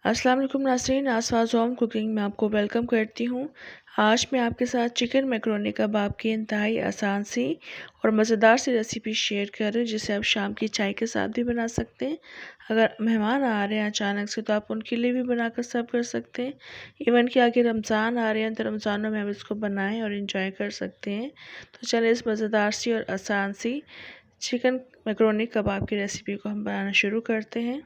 अस्सलाम वालेकुम नाज़रीन, आसवाज होम कुकिंग में आपको वेलकम करती हूँ। आज मैं आपके साथ चिकन मैकरोनी कबाब की इंतहाई आसान सी और मज़ेदार सी रेसिपी शेयर कर रही हूँ, जिसे आप शाम की चाय के साथ भी बना सकते हैं। अगर मेहमान आ रहे हैं अचानक से तो आप उनके लिए भी बनाकर सर्व कर सकते हैं। इवन कि आगे रमज़ान आ रहे हैं तो रमज़ानों में आप इसको बनाएँ और इंजॉय कर सकते हैं। तो चलिए इस मज़ेदार सी और आसान सी चिकन मैकरोनी कबाब की रेसिपी को हम बनाना शुरू करते हैं।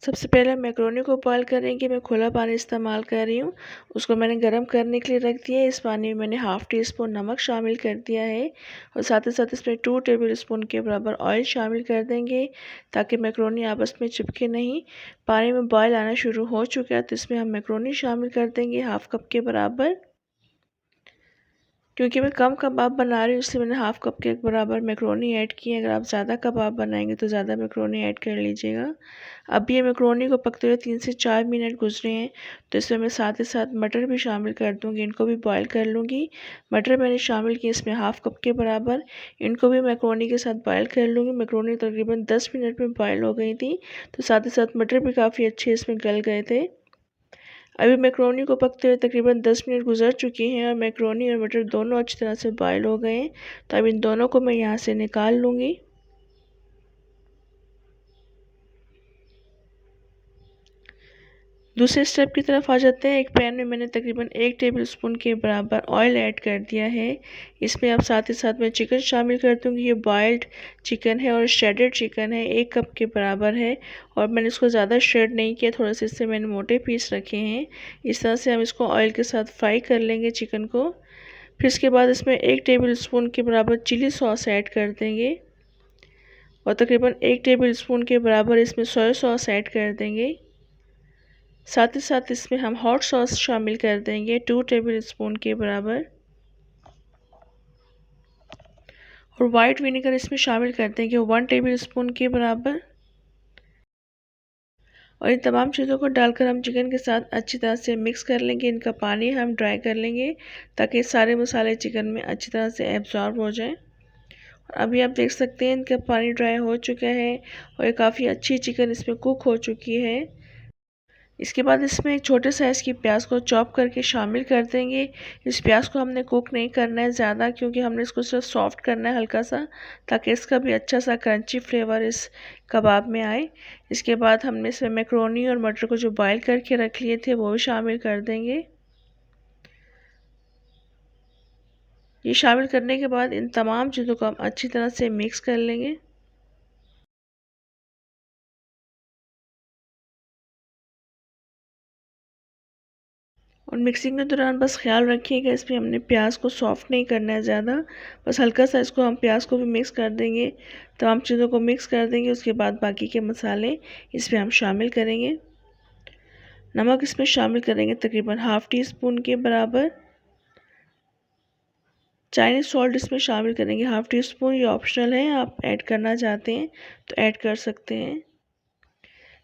सबसे पहले मैक्रोनी को बॉयल करने के मैं खुला पानी इस्तेमाल कर रही हूँ। उसको मैंने गर्म करने के लिए रख दिया है। इस पानी में मैंने हाफ़ टी स्पून नमक शामिल कर दिया है और साथ ही साथ इसमें 2 टेबल स्पून के बराबर ऑयल शामिल कर देंगे, ताकि मैक्रोनी आपस में चिपके नहीं। पानी में बॉयल आना शुरू हो चुका है तो इसमें हम मैक्रोनी शामिल कर देंगे हाफ़ कप के बराबर। क्योंकि मैं कम कबाब बना रही हूँ इसलिए मैंने हाफ़ कप के बराबर मैक्रोनी ऐड की है। अगर आप ज़्यादा कबाब बनाएंगे तो ज़्यादा मैक्रोनी ऐड कर लीजिएगा। अब ये मैक्रोनी को पकते हुए 3 से 4 मिनट गुजरे हैं तो इसमें मैं साथ ही साथ मटर भी शामिल कर दूँगी, इनको भी बॉयल कर लूँगी। मटर मैंने शामिल किए इसमें हाफ़ कप के बराबर, इनको भी मैक्रोनी के साथ बॉयल कर लूँगी। मैक्रोनी तकरीबन 10 मिनट में बॉयल हो गई थी तो साथ ही साथ मटर भी काफ़ी अच्छे इसमें गल गए थे। अभी मैक्रोनी को पकते हुए तकरीबन 10 मिनट गुजर चुकी हैं और मैक्रोनी और मटर दोनों अच्छी तरह से बॉयल हो गए हैं। तो अब इन दोनों को मैं यहाँ से निकाल लूँगी। दूसरे स्टेप की तरफ आ जाते हैं। एक पैन में मैंने तकरीबन 1 टेबल स्पून के बराबर ऑयल ऐड कर दिया है। इसमें अब साथ ही साथ मैं चिकन शामिल कर दूँगी। ये बॉयल्ड चिकन है और श्रेडेड चिकन है, 1 कप के बराबर है और मैंने इसको ज़्यादा श्रेड नहीं किया, थोड़ा सा इससे मैंने मोटे पीस रखे हैं। इस तरह से हम इसको ऑयल के साथ फ्राई कर लेंगे चिकन को। फिर इसके बाद इसमें 1 टेबल स्पून के बराबर चिली सॉस ऐड कर देंगे और तकरीबन 1 टेबल स्पून के बराबर इसमें सोया सॉस ऐड कर देंगे। साथ ही साथ इसमें हम हॉट सॉस शामिल कर देंगे 2 टेबल स्पून के बराबर और वाइट विनेगर इसमें शामिल कर देंगे 1 टेबल स्पून के बराबर। और इन तमाम चीज़ों को डालकर हम चिकन के साथ अच्छी तरह से मिक्स कर लेंगे। इनका पानी हम ड्राई कर लेंगे ताकि सारे मसाले चिकन में अच्छी तरह से एब्जॉर्ब हो जाएं। और अभी आप देख सकते हैं इनका पानी ड्राई हो चुका है और ये काफ़ी अच्छी चिकन इसमें कुक हो चुकी है। इसके बाद इसमें एक छोटे साइज़ की प्याज को चॉप करके शामिल कर देंगे। इस प्याज को हमने कुक नहीं करना है ज़्यादा, क्योंकि हमने इसको सिर्फ सॉफ्ट करना है हल्का सा, ताकि इसका भी अच्छा सा क्रंची फ्लेवर इस कबाब में आए। इसके बाद हमने इसमें मैक्रोनी और मटर को जो बॉयल करके रख लिए थे वो भी शामिल कर देंगे। ये शामिल करने के बाद इन तमाम चीज़ों को हम अच्छी तरह से मिक्स कर लेंगे। और मिक्सिंग के दौरान बस ख्याल रखिएगा इसमें हमने प्याज को सॉफ्ट नहीं करना है ज़्यादा, बस हल्का सा इसको हम प्याज को भी मिक्स कर देंगे। तमाम चीज़ों को मिक्स कर देंगे, उसके बाद बाकी के मसाले इसमें हम शामिल करेंगे। नमक इसमें शामिल करेंगे तकरीबन हाफ़ टी स्पून के बराबर। चाइनीज़ सॉल्ट इसमें शामिल करेंगे हाफ़ टी स्पून, ये ऑप्शनल है, आप ऐड करना चाहते हैं तो ऐड कर सकते हैं।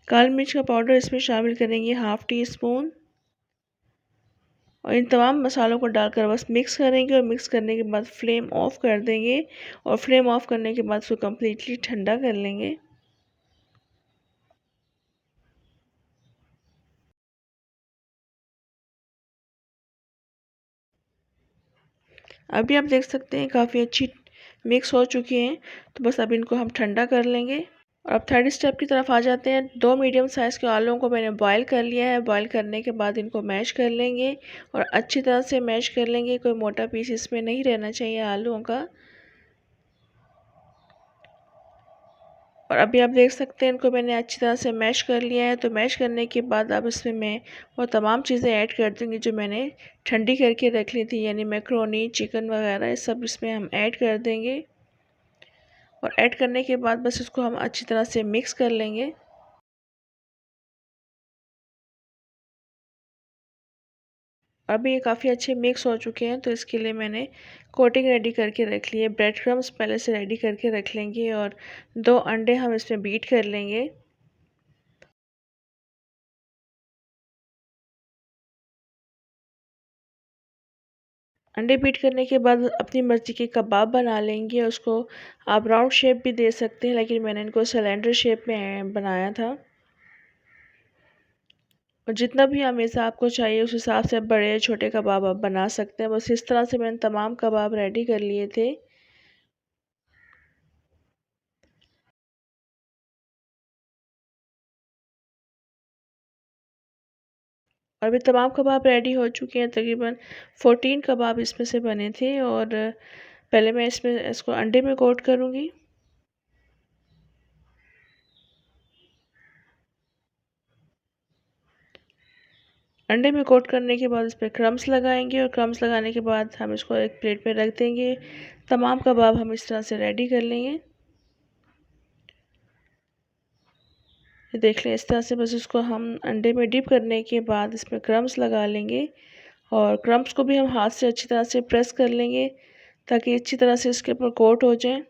काली मिर्च का पाउडर इसमें शामिल करेंगे हाफ़ टी स्पून और इन तमाम मसालों को डालकर बस मिक्स करेंगे और मिक्स करने के बाद फ्लेम ऑफ कर देंगे और फ्लेम ऑफ करने के बाद इसको कम्प्लीटली ठंडा कर लेंगे। अभी आप देख सकते हैं काफ़ी अच्छी मिक्स हो चुकी हैं, तो बस अब इनको हम ठंडा कर लेंगे। और अब थर्ड स्टेप की तरफ आ जाते हैं। 2 मीडियम साइज़ के आलूओं को मैंने बॉयल कर लिया है। बॉयल करने के बाद इनको मैश कर लेंगे और अच्छी तरह से मैश कर लेंगे, कोई मोटा पीस इसमें नहीं रहना चाहिए आलूओं का। और अभी आप देख सकते हैं इनको मैंने अच्छी तरह से मैश कर लिया है। तो मैश करने के बाद अब इसमें मैं वो तमाम चीज़ें ऐड कर दूँगी जो मैंने ठंडी करके रख ली थी, यानी मैक्रोनी, चिकन वगैरह, ये सब इसमें हम ऐड कर देंगे। और ऐड करने के बाद बस इसको हम अच्छी तरह से मिक्स कर लेंगे। अभी ये काफ़ी अच्छे मिक्स हो चुके हैं तो इसके लिए मैंने कोटिंग रेडी करके रख ली है। ब्रेड क्रम्स पहले से रेडी करके रख लेंगे और 2 अंडे हम इसमें बीट कर लेंगे। अंडे बीट करने के बाद अपनी मर्ज़ी के कबाब बना लेंगे। उसको आप राउंड शेप भी दे सकते हैं, लेकिन मैंने इनको सिलेंडर शेप में बनाया था। और जितना भी हमेशा आपको चाहिए उस हिसाब से बड़े छोटे कबाब आप बना सकते हैं। बस इस तरह से मैंने तमाम कबाब रेडी कर लिए थे। और भी तमाम कबाब रेडी हो चुके हैं। तकरीबन 14 कबाब इसमें से बने थे। और पहले मैं इसको अंडे में कोट करूँगी। अंडे में कोट करने के बाद इस पर क्रम्स लगाएंगे और क्रम्स लगाने के बाद हम इसको एक प्लेट में रख देंगे। तमाम कबाब हम इस तरह से रेडी कर लेंगे। ये देख लें, इस तरह से बस इसको हम अंडे में डिप करने के बाद इसमें क्रम्स लगा लेंगे। और क्रम्स को भी हम हाथ से अच्छी तरह से प्रेस कर लेंगे ताकि अच्छी तरह से इसके ऊपर कोट हो जाए।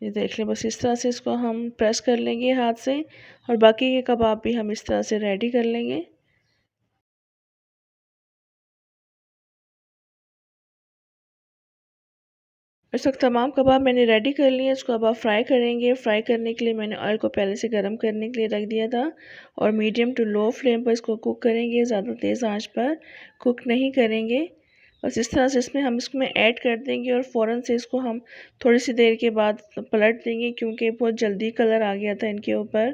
ये देख लें, बस इस तरह से इसको हम प्रेस कर लेंगे हाथ से। और बाकी के कबाब भी हम इस तरह से रेडी कर लेंगे। इस वक्त तमाम कबाब मैंने रेडी कर लिए। इसको अब आप फ्राई करेंगे। फ्राई करने के लिए मैंने ऑयल को पहले से गर्म करने के लिए रख दिया था। और मीडियम टू लो फ्लेम पर इसको कुक करेंगे, ज़्यादा तेज़ आंच पर कुक नहीं करेंगे। बस इस तरह से इसमें ऐड कर देंगे और फ़ौरन से इसको हम थोड़ी सी देर के बाद पलट देंगे, क्योंकि बहुत जल्दी कलर आ गया था इनके ऊपर।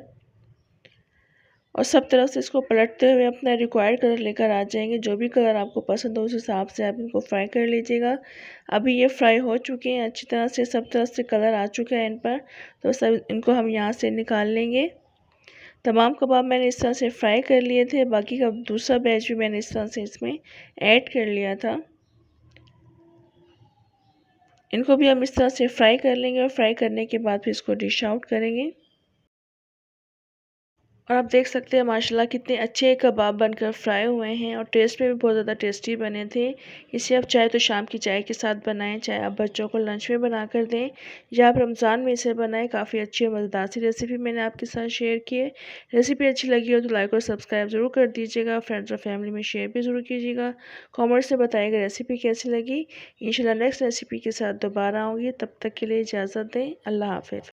और सब तरफ से इसको पलटते हुए अपना रिक्वायर्ड कलर लेकर आ जाएंगे। जो भी कलर आपको पसंद हो उस हिसाब से आप इनको फ्राई कर लीजिएगा। अभी ये फ्राई हो चुके हैं अच्छी तरह से, सब तरफ से कलर आ चुका है इन पर। तो सब इनको हम यहाँ से निकाल लेंगे। तमाम कबाब मैंने इस तरह से फ्राई कर लिए थे। बाकी का दूसरा बैच भी मैंने इस तरह से इसमें ऐड कर लिया था। इनको भी हम इस तरह से फ्राई कर लेंगे और फ्राई करने के बाद फिर इसको डिश आउट करेंगे। और आप देख सकते हैं माशाल्लाह कितने अच्छे कबाब बनकर फ्राई हुए हैं और टेस्ट में भी बहुत ज़्यादा टेस्टी बने थे। इसे आप चाहे तो शाम की चाय के साथ बनाएं, चाहे आप बच्चों को लंच में बना कर दें, या आप रमज़ान में इसे बनाएं। काफ़ी अच्छी और मज़ेदार सी रेसिपी मैंने आपके साथ शेयर की है। रेसिपी अच्छी लगी हो तो लाइक और सब्सक्राइब ज़रूर कर दीजिएगा। फ्रेंड्स और फैमिली में शेयर भी ज़रूर कीजिएगा। कॉमेंट से बताइएगा रेसिपी कैसी लगी। इंशाल्लाह नेक्स्ट रेसिपी के साथ दोबारा आऊँगी। तब तक के लिए इजाज़त दें। अल्लाह हाफ़िज़।